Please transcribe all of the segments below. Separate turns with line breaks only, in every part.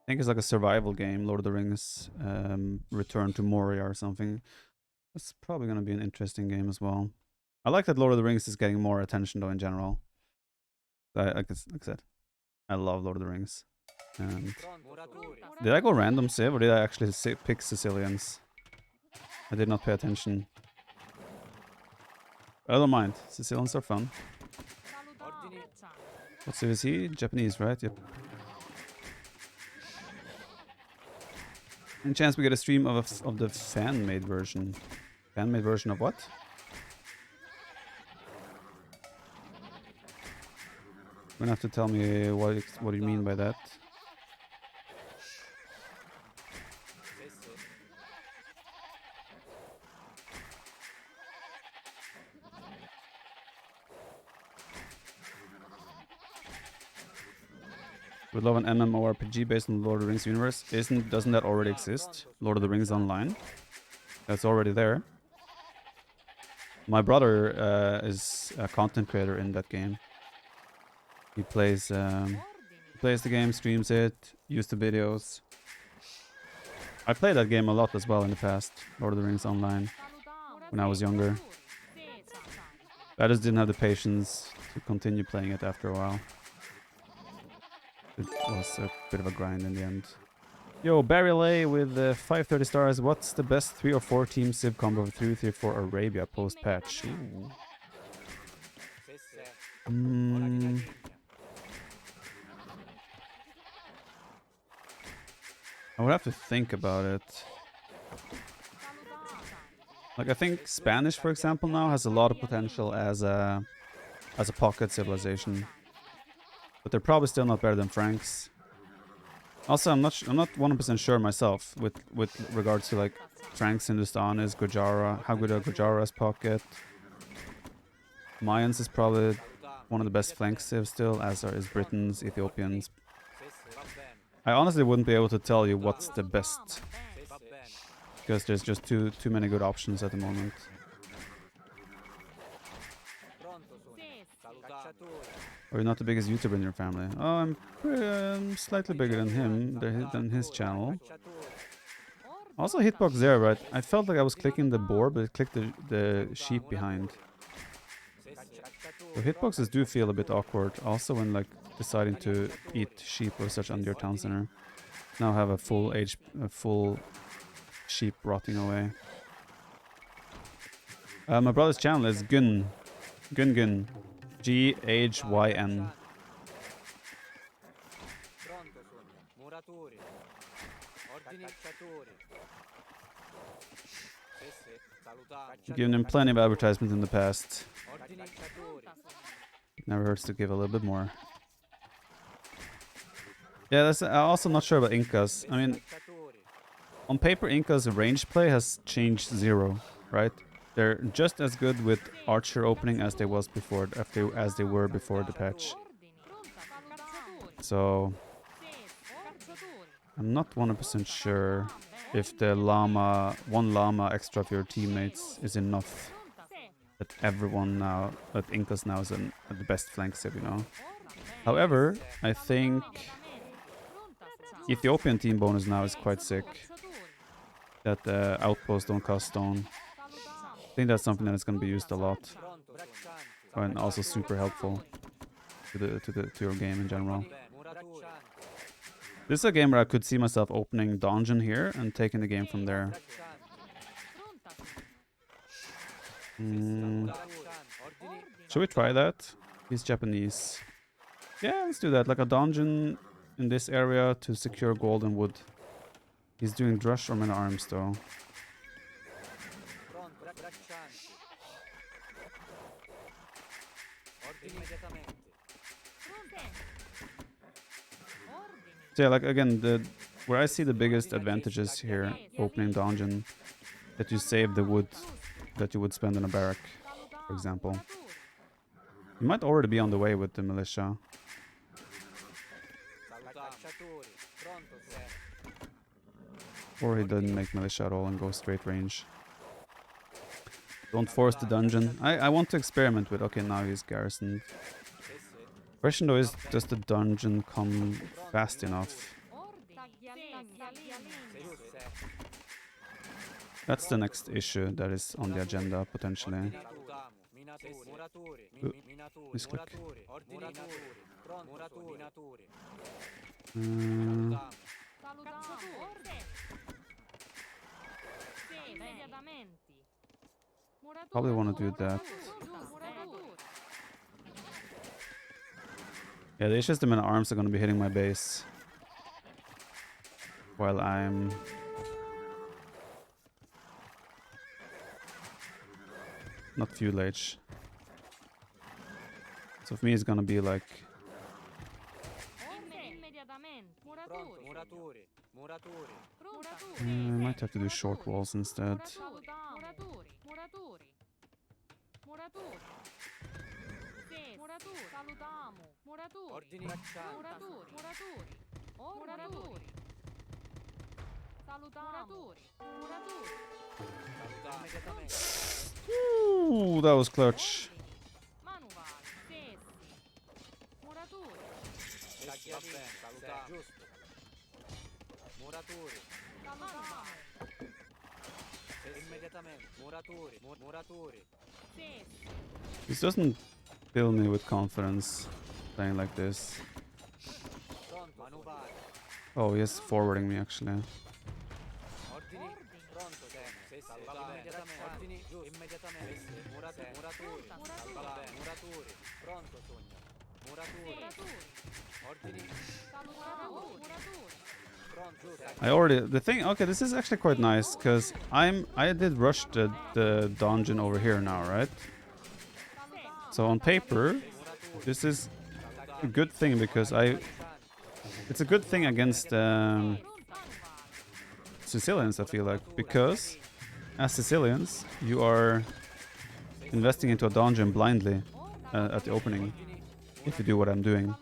think it's like a survival game, Lord of the Rings, Return to Moria or something. It's probably gonna be an interesting game as well. I like that Lord of the Rings is getting more attention though in general. Like I said, I love Lord of the Rings. And did I go random Civ or did I actually pick Sicilians? I did not pay attention. I don't mind. Sicilians are fun. What Civ is he? Japanese, right? Yep. Any chance we get a stream of the fan-made version? Fan-made version of what? You're gonna have to tell me what you mean by that. Would love an MMORPG based on the Lord of the Rings universe. Doesn't that already exist? Lord of the Rings Online? That's already there. My brother is a content creator in that game. He plays the game, streams it, used the videos. I played that game a lot as well in the past, Lord of the Rings Online, when I was younger. I just didn't have the patience to continue playing it after a while. It was a bit of a grind in the end. Yo, Barry Lay with 530 stars. What's the best 3 or 4 team Civ combo of 3 3 for Arabia post patch? I would have to think about it. Like, I think Spanish, for example, now has a lot of potential as a pocket civilization, but they're probably still not better than Franks. Also, I'm not 100% sure myself with regards to like Franks, Hindustan is Gujara, how good are Gujara as pocket. Mayans is probably one of the best flank civs still, as is Britons, Ethiopians. I honestly wouldn't be able to tell you what's the best, because there's just too many good options at the moment. Are you not the biggest YouTuber in your family? Oh, I'm slightly bigger than him, than his channel. Also hitbox there, right? I felt like I was clicking the boar, but it clicked the sheep behind. So hitboxes do feel a bit awkward, also when like deciding to eat sheep or such under your town center. Now have a full sheep rotting away. My brother's channel is Gun. Ghyn. Given him plenty of advertisements in the past. Never hurts to give a little bit more. Yeah, I'm also not sure about Incas. I mean, on paper, Incas range play has changed zero, right? They're just as good with Archer opening as they were before the patch. So I'm not 100% sure if the one llama extra for your teammates is enough. That Incas now is the best flank civ, you know. However, I think Ethiopian team bonus now is quite sick. That the outposts don't cost stone. I think that's something that is going to be used a lot, and also super helpful to your game in general. This is a game where I could see myself opening Donjon here and taking the game from there. Should we try that? He's Japanese. Yeah, let's do that. Like a Donjon in this area to secure gold and wood. He's doing Drush or Men at Arms though. So yeah, like again, where I see the biggest advantages here, opening Donjon, that you save the wood that you would spend in a barrack, for example. You might already be on the way with the militia. Or he didn't make militia at all and go straight range. Don't force the dungeon. I want to experiment with, okay, now he's garrisoned. Question though is, does the dungeon come fast enough? That's the next issue that is on the agenda, potentially. Misclick. Probably want to do that. Yeah, the issues, the men at arms are going to be hitting my base while I'm not fuel age. So for me, it's going to be like I might have to do short walls instead. Ooh, that was clutch. This doesn't fill me with confidence playing like this. Oh, he's forwarding me actually. The thing, okay, this is actually quite nice because I did rush the donjon over here now, right? So on paper, this is a good thing because it's a good thing against Sicilians, I feel like, because as Sicilians, you are investing into a donjon blindly at the opening, if you do what I'm doing.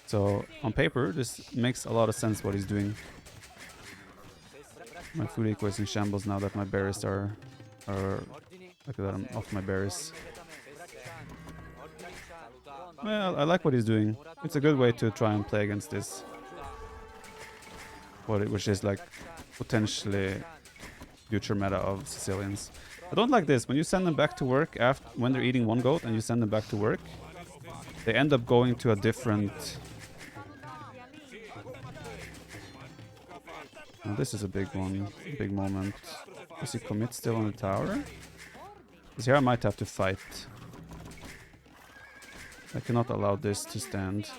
So on paper, this makes a lot of sense what he's doing. My food eco is in shambles now that my berries are look at that, I'm off my berries. Well, I like what he's doing. It's a good way to try and play against this. Which is like potentially future meta of Sicilians. I don't like this. When you send them back to work when they're eating one goat and you send them back to work, they end up going to a different... Oh, this is a big one, big moment. Does he commit still on the tower? Because here I might have to fight. I cannot allow this to stand.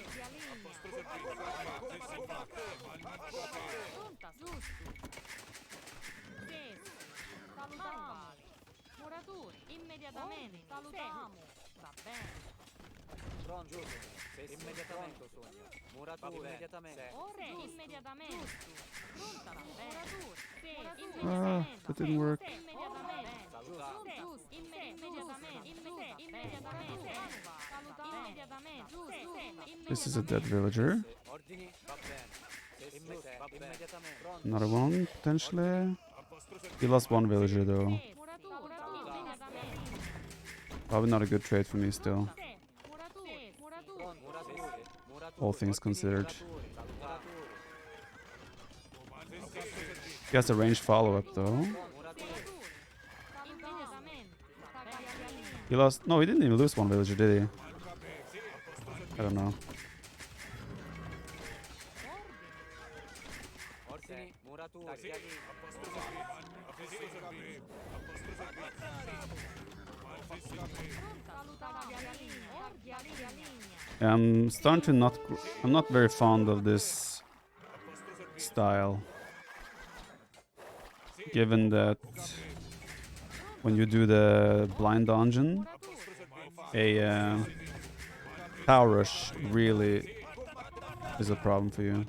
That didn't work. This is a dead villager. Another one, potentially. He lost one villager though. Probably not a good trade for me still. All things considered. He has a ranged follow-up though. He lost... No, he didn't even lose one villager, did he? I don't know. I'm starting to not... I'm not very fond of this style. Given that when you do the blind donjon, a power rush really is a problem for you.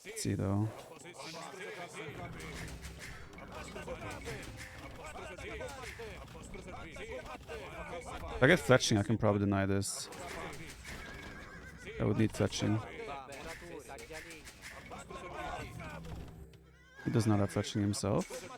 Let's see though. If I get fletching, I can probably deny this. I would need fletching. He does not have fletching himself.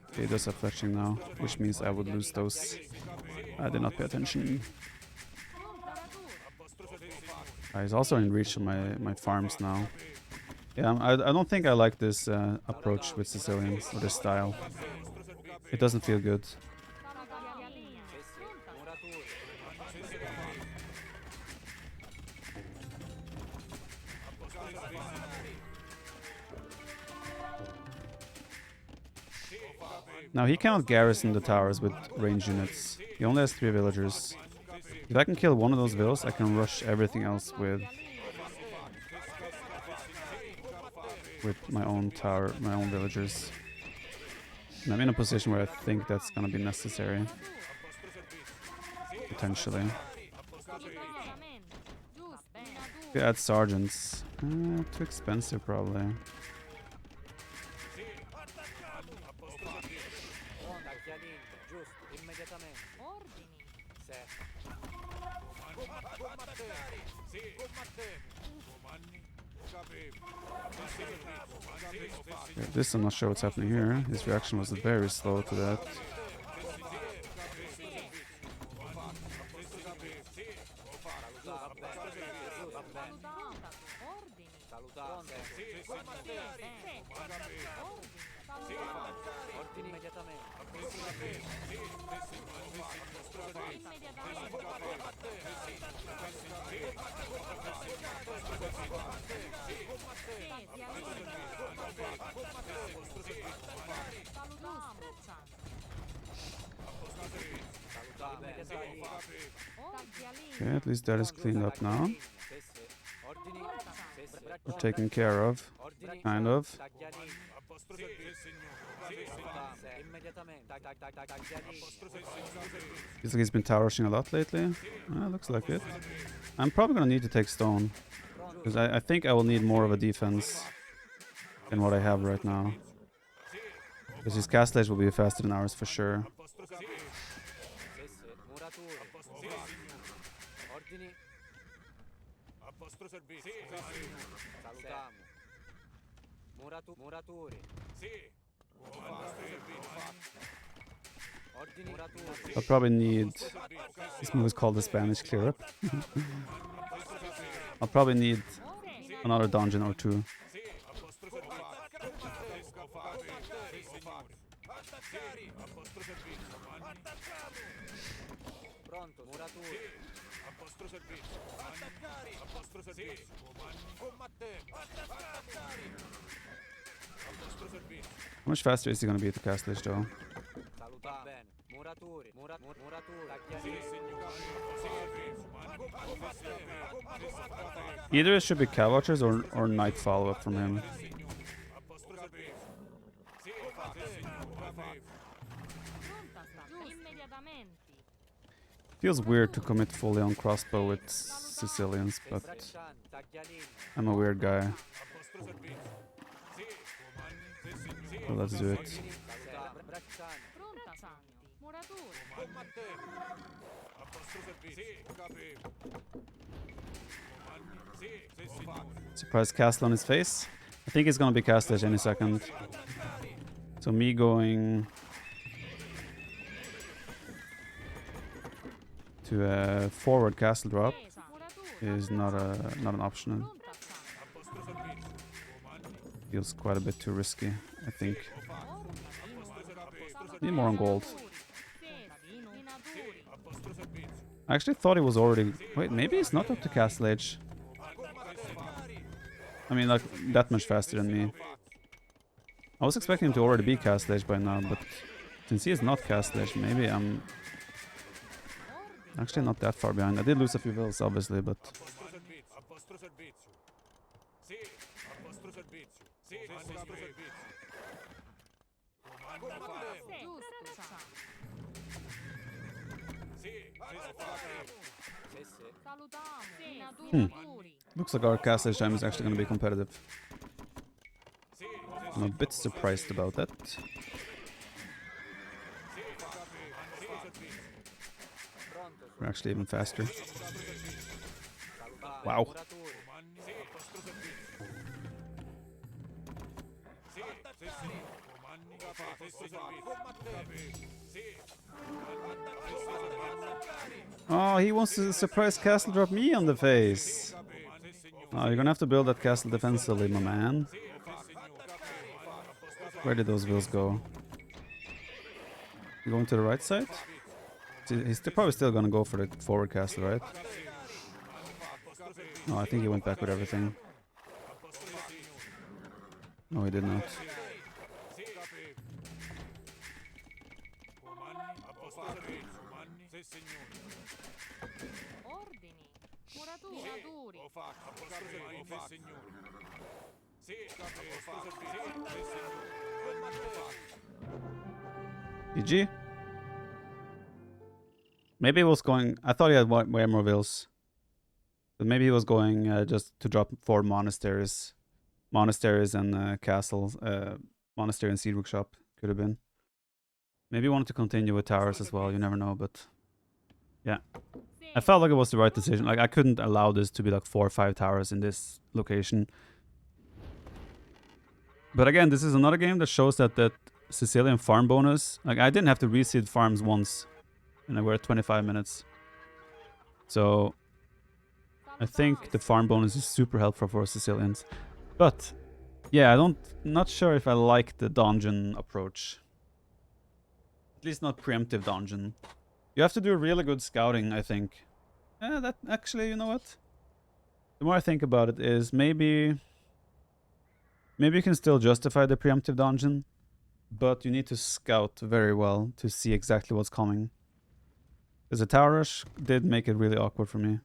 Okay, he does have fletching now, which means I would lose those. I did not pay attention. He's also in reach of my farms now. Yeah, I don't think I like this approach with Sicilians, or this style. It doesn't feel good. Now he cannot garrison the towers with range units. He only has 3 villagers. If I can kill one of those villas, I can rush everything else with my own tower, my own villagers. And I'm in a position where I think that's gonna be necessary. Potentially. Could add sergeants. Too expensive probably. Yeah, this I'm not sure what's happening here. His reaction was very slow to that. Okay, at least that is cleaned up now. Or taken care of, kind of. Feels like he's been tower rushing a lot lately. Looks like it. I'm probably gonna need to take stone, because I think I will need more of a defense than what I have right now. Because his cast ledge will be faster than ours for sure. I'll probably need... This move is called the Spanish clear up. I'll probably need another dungeon or 2. How much faster is he going to be at the cast ledge though? Either it should be Cav Watchers or Night follow-up from him. Feels weird to commit fully on crossbow with Sicilians, but I'm a weird guy. So let's do it. Surprise castle on his face. I think he's gonna be cast edge any second. So me going to a forward castle drop is not an option. Feels quite a bit too risky, I think. Need more on gold. I actually thought he was already... Wait, maybe he's not up to castle age. I mean, like, that much faster than me. I was expecting him to already be castle age by now, but since he is not castle age, maybe I'm actually not that far behind. I did lose a few villas, obviously, but... Looks like our castle age time is actually going to be competitive. I'm a bit surprised about that. We're actually even faster. Wow. Oh, he wants to surprise castle drop me on the face. Oh, you're gonna have to build that castle defensively, my man. Where did those wheels go? You going to the right side? He's probably still gonna go for the forward castle, right? No, I think he went back with everything. No, he did not. GG. Maybe he was going... I thought he had way more vills. But maybe he was going just to drop 4 monasteries. Monasteries and castles. Monastery and Seedrook Shop could have been. Maybe he wanted to continue with towers as well. You never know, but... Yeah. I felt like it was the right decision. Like, I couldn't allow this to be like 4 or 5 towers in this location. But again, this is another game that shows that Sicilian farm bonus... Like, I didn't have to reseed farms once. And we're at 25 minutes. So... I think the farm bonus is super helpful for Sicilians. But... Yeah, not sure if I like the donjon approach. At least not preemptive donjon. You have to do really good scouting, I think. That actually, you know what? The more I think about it is maybe you can still justify the preemptive donjon, but you need to scout very well to see exactly what's coming. Because the tower rush did make it really awkward for me.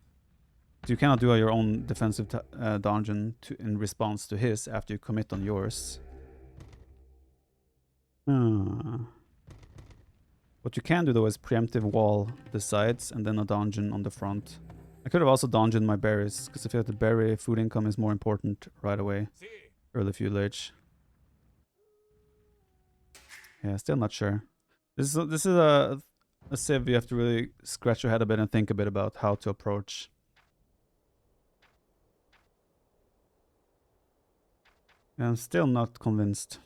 You cannot do your own defensive donjon in response to his after you commit on yours. What you can do though is preemptive wall the sides and then a donjon on the front. I could have also donjoned my berries, because I feel like the berry food income is more important right away. Early feudal Yeah, still not sure. This is a civ you have to really scratch your head a bit and think a bit about how to approach. I'm still not convinced.